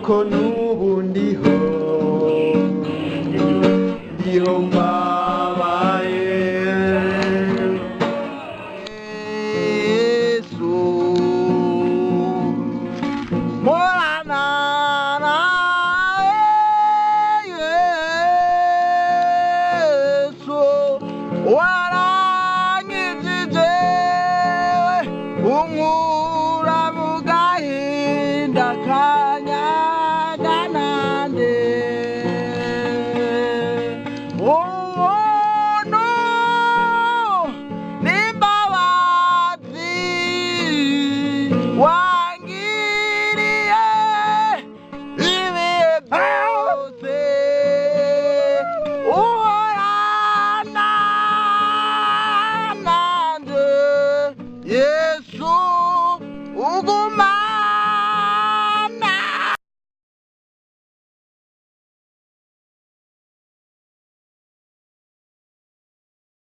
kuko n'ubu ndiho mbabaye. Yesu morana Yesu warangijije unkura mu gahinda kanyaganande. Ubuntu n'imbabazi wangiriye ibihe byose, uhorana nanje Yesu ugu